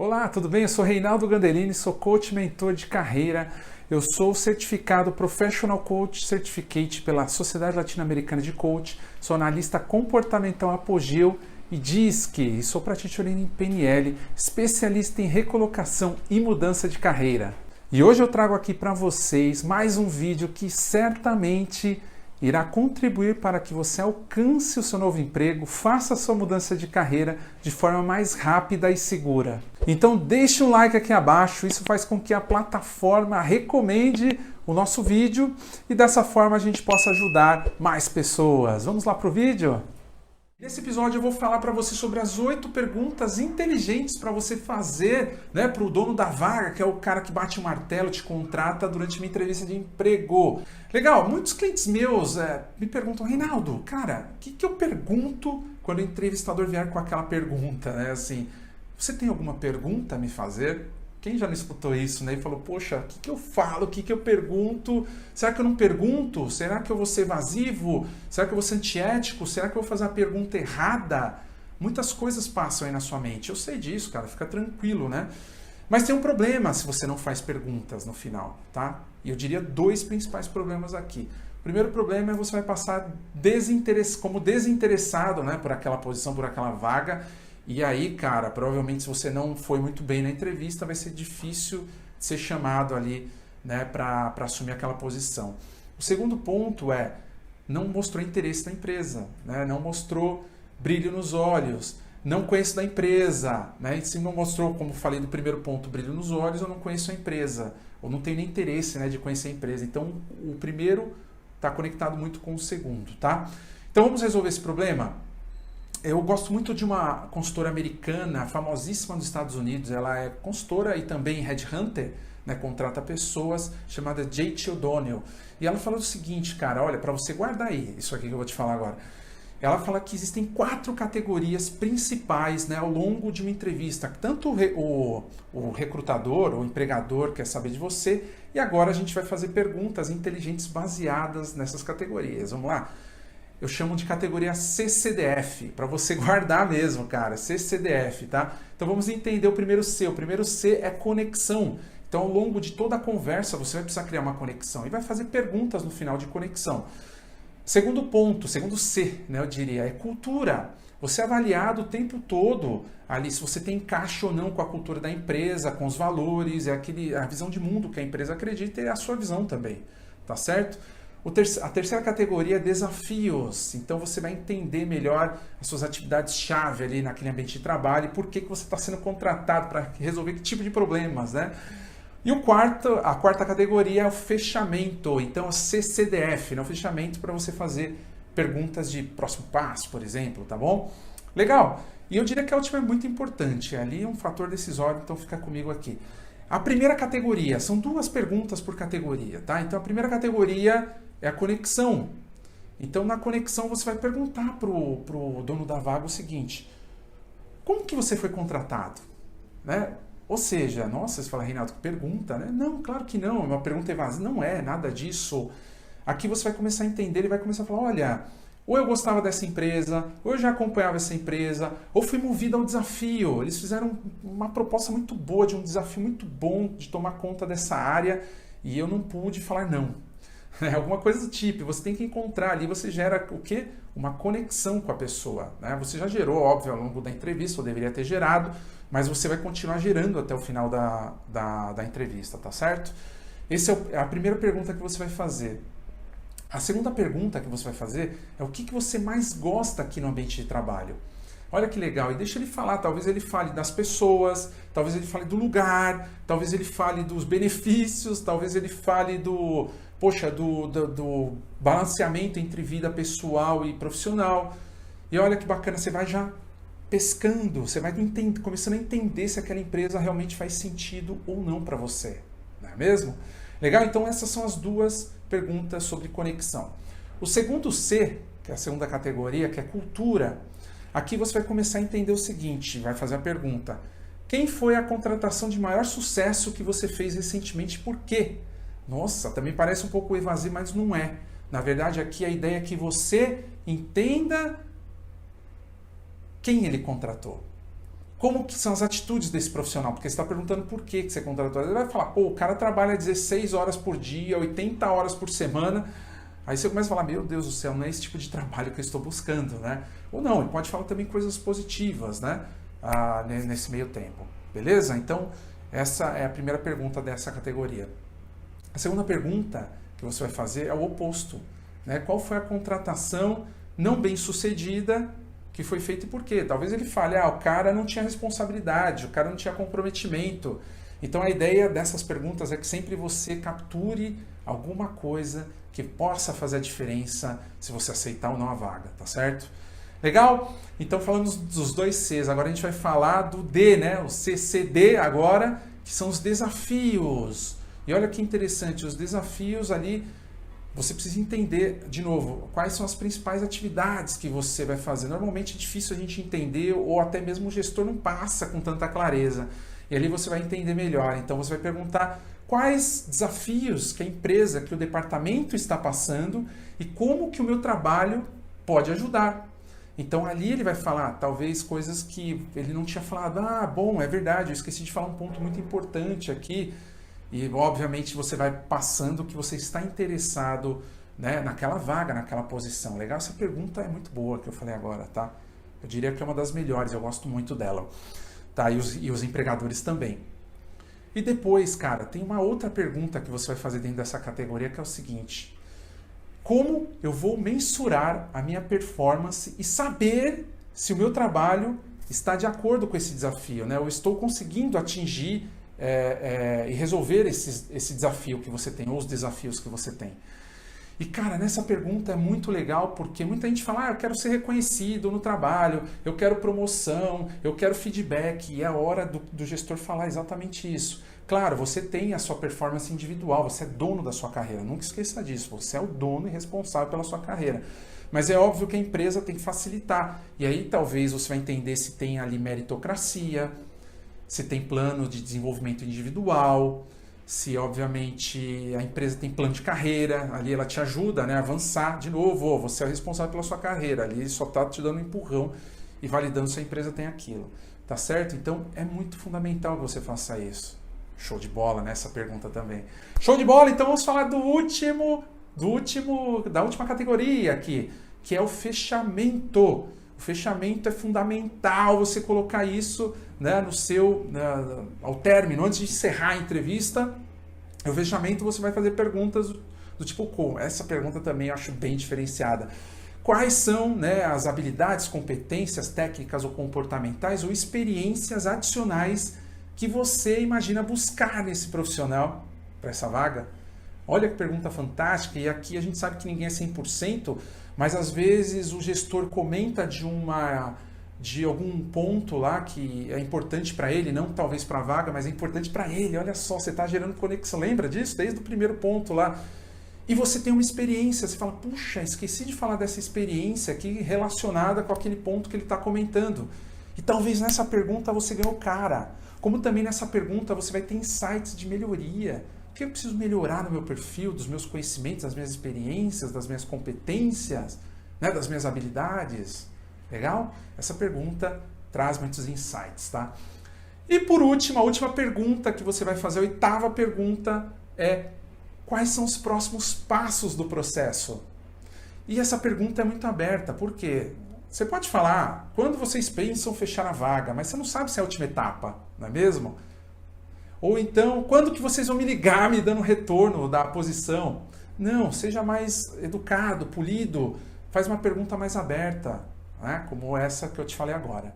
Olá, tudo bem? Eu sou Reinaldo Gandelini, sou coach mentor de carreira. Eu sou certificado Professional Coach Certificate pela Sociedade Latino-Americana de Coach. Sou analista comportamental Apogeu e DISC. E sou practitioner em PNL, especialista em recolocação e mudança de carreira. E hoje eu trago aqui para vocês mais um vídeo que certamente irá contribuir para que você alcance o seu novo emprego, faça a sua mudança de carreira de forma mais rápida e segura. Então deixe um like aqui abaixo, isso faz com que a plataforma recomende o nosso vídeo e dessa forma a gente possa ajudar mais pessoas. Vamos lá para o vídeo? Nesse episódio eu vou falar para você sobre as 8 perguntas inteligentes para você fazer, para o dono da vaga, que é o cara que bate o martelo, te contrata durante uma entrevista de emprego. Legal, muitos clientes meus me perguntam, Reinaldo, cara, o que eu pergunto quando o entrevistador vier com aquela pergunta, assim, você tem alguma pergunta a me fazer? Quem já não escutou isso, E falou, poxa, o que eu falo, o que eu pergunto? Será que eu não pergunto? Será que eu vou ser evasivo? Será que eu vou ser antiético? Será que eu vou fazer a pergunta errada? Muitas coisas passam aí na sua mente. Eu sei disso, cara, fica tranquilo, Mas tem um problema se você não faz perguntas no final, tá? E eu diria 2 principais problemas aqui. O primeiro problema é você vai passar como desinteressado, por aquela posição, por aquela vaga. E aí, cara, provavelmente se você não foi muito bem na entrevista, vai ser difícil ser chamado ali, para assumir aquela posição. O segundo ponto é, não mostrou interesse na empresa, não mostrou brilho nos olhos, não conheço da empresa, E se não mostrou, como falei do primeiro ponto, brilho nos olhos, eu não conheço a empresa, ou não tenho nem interesse, de conhecer a empresa. Então, o primeiro está conectado muito com o segundo, tá? Então, vamos resolver esse problema? Eu gosto muito de uma consultora americana, famosíssima nos Estados Unidos. Ela é consultora e também headhunter, contrata pessoas, chamada J.T. O'Donnell. E ela fala o seguinte, cara, olha, para você guardar aí, isso aqui que eu vou te falar agora. Ela fala que existem 4 categorias principais, ao longo de uma entrevista. Tanto o recrutador, o empregador quer saber de você, e agora a gente vai fazer perguntas inteligentes baseadas nessas categorias. Vamos lá? Eu chamo de categoria CCDF, para você guardar mesmo, cara, CCDF, tá? Então vamos entender o primeiro C. O primeiro C é conexão. Então ao longo de toda a conversa você vai precisar criar uma conexão e vai fazer perguntas no final de conexão. Segundo ponto, segundo C, eu diria, é cultura. Você é avaliado o tempo todo ali se você tem encaixe ou não com a cultura da empresa, com os valores, a visão de mundo que a empresa acredita e a sua visão também, tá certo? A terceira categoria é desafios. Então você vai entender melhor as suas atividades-chave ali naquele ambiente de trabalho e por que você está sendo contratado para resolver que tipo de problemas, E a quarta categoria é o fechamento. Então o CCDF, o fechamento para você fazer perguntas de próximo passo, por exemplo, tá bom? Legal. E eu diria que a última é muito importante. Ali é um fator decisório, então fica comigo aqui. A primeira categoria, são 2 perguntas por categoria, tá? Então a primeira categoria é a conexão. Então na conexão você vai perguntar pro dono da vaga o seguinte, como que você foi contratado? Ou seja, nossa, você fala, Reinaldo, que pergunta, Não, claro que não, é uma pergunta evasiva, não é nada disso. Aqui você vai começar a entender e vai começar a falar, olha, ou eu gostava dessa empresa, ou eu já acompanhava essa empresa, ou fui movido ao desafio. Eles fizeram uma proposta muito boa, de um desafio muito bom de tomar conta dessa área e eu não pude falar não. Alguma coisa do tipo. Você tem que encontrar ali, você gera o quê? Uma conexão com a pessoa. Você já gerou, óbvio, ao longo da entrevista, ou deveria ter gerado, mas você vai continuar gerando até o final da entrevista, tá certo? Essa é a primeira pergunta que você vai fazer. A segunda pergunta que você vai fazer é o que você mais gosta aqui no ambiente de trabalho. Olha que legal, e deixa ele falar, talvez ele fale das pessoas, talvez ele fale do lugar, talvez ele fale dos benefícios, talvez ele fale do balanceamento entre vida pessoal e profissional. E olha que bacana, você vai já pescando, você vai começando a entender se aquela empresa realmente faz sentido ou não para você, não é mesmo? Legal? Então essas são as 2 perguntas sobre conexão. O segundo C, que é a segunda categoria, que é cultura, aqui você vai começar a entender o seguinte, vai fazer a pergunta, quem foi a contratação de maior sucesso que você fez recentemente e por quê? Nossa, também parece um pouco evasivo, mas não é. Na verdade, aqui a ideia é que você entenda quem ele contratou. Como que são as atitudes desse profissional? Porque você está perguntando por que você contratou. Ele vai falar, pô, o cara trabalha 16 horas por dia, 80 horas por semana. Aí você começa a falar, meu Deus do céu, não é esse tipo de trabalho que eu estou buscando, né? Ou não, ele pode falar também coisas positivas, né? Nesse meio tempo, beleza? Então, essa é a primeira pergunta dessa categoria. A segunda pergunta que você vai fazer é o oposto, né? Qual foi a contratação não bem sucedida que foi feita e por quê? Talvez ele fale, o cara não tinha responsabilidade, o cara não tinha comprometimento. Então, a ideia dessas perguntas é que sempre você capture alguma coisa que possa fazer a diferença se você aceitar ou não a vaga, tá certo? Legal? Então falamos dos 2 Cs, agora a gente vai falar do D, né? O CCD agora, que são os desafios. E olha que interessante, os desafios ali, você precisa entender, de novo, quais são as principais atividades que você vai fazer. Normalmente é difícil a gente entender, ou até mesmo o gestor não passa com tanta clareza. E ali você vai entender melhor. Então você vai perguntar quais desafios que a empresa, que o departamento está passando e como que o meu trabalho pode ajudar. Então ali ele vai falar talvez coisas que ele não tinha falado. Bom, é verdade, eu esqueci de falar um ponto muito importante aqui. E obviamente você vai passando que você está interessado, né, naquela vaga, naquela posição. Legal? Essa pergunta é muito boa que eu falei agora, tá? Eu diria que é uma das melhores, eu gosto muito dela. Tá? E os empregadores também. E depois, cara, tem uma outra pergunta que você vai fazer dentro dessa categoria que é o seguinte: como eu vou mensurar a minha performance e saber se o meu trabalho está de acordo com esse desafio, né? Eu estou conseguindo atingir e resolver esse desafio que você tem, ou os desafios que você tem. E, cara, nessa pergunta é muito legal, porque muita gente fala, eu quero ser reconhecido no trabalho, eu quero promoção, eu quero feedback, e é a hora do gestor falar exatamente isso. Claro, você tem a sua performance individual, você é dono da sua carreira, nunca esqueça disso, você é o dono e responsável pela sua carreira. Mas é óbvio que a empresa tem que facilitar, e aí talvez você vai entender se tem ali meritocracia, se tem plano de desenvolvimento individual, se obviamente a empresa tem plano de carreira, ali ela te ajuda, né, a avançar. De novo, você é o responsável pela sua carreira, ali ele só está te dando um empurrão e validando se a empresa tem aquilo, tá certo? Então é muito fundamental que você faça isso. Show de bola nessa pergunta também. Show de bola, então vamos falar da última categoria aqui, que é o fechamento. O fechamento é fundamental você colocar isso, né, ao término, antes de encerrar a entrevista. O fechamento você vai fazer perguntas do tipo como. Essa pergunta também eu acho bem diferenciada. Quais são, né, as habilidades, competências técnicas ou comportamentais ou experiências adicionais que você imagina buscar nesse profissional para essa vaga? Olha que pergunta fantástica, e aqui a gente sabe que ninguém é 100%, mas às vezes o gestor comenta de algum ponto lá que é importante para ele, não talvez para a vaga, mas é importante para ele. Olha só, você está gerando conexão, lembra disso? Desde o primeiro ponto lá. E você tem uma experiência, você fala, puxa, esqueci de falar dessa experiência aqui relacionada com aquele ponto que ele está comentando. E talvez nessa pergunta você ganhou cara. Como também nessa pergunta você vai ter insights de melhoria. O que eu preciso melhorar no meu perfil, dos meus conhecimentos, das minhas experiências, das minhas competências, né, das minhas habilidades? Legal? Essa pergunta traz muitos insights, tá? E por último, a última pergunta que você vai fazer, a 8ª pergunta é: quais são os próximos passos do processo? E essa pergunta é muito aberta, por quê? Você pode falar, quando vocês pensam fechar a vaga, mas você não sabe se é a última etapa, não é mesmo? Ou então, quando que vocês vão me ligar me dando retorno da posição? Não, seja mais educado, polido, faz uma pergunta mais aberta, né? Como essa que eu te falei agora.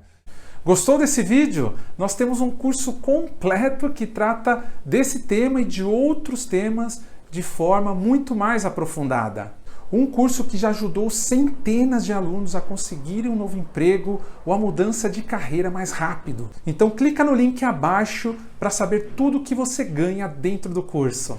Gostou desse vídeo? Nós temos um curso completo que trata desse tema e de outros temas de forma muito mais aprofundada. Um curso que já ajudou centenas de alunos a conseguirem um novo emprego ou a mudança de carreira mais rápido. Então clica no link abaixo para saber tudo o que você ganha dentro do curso.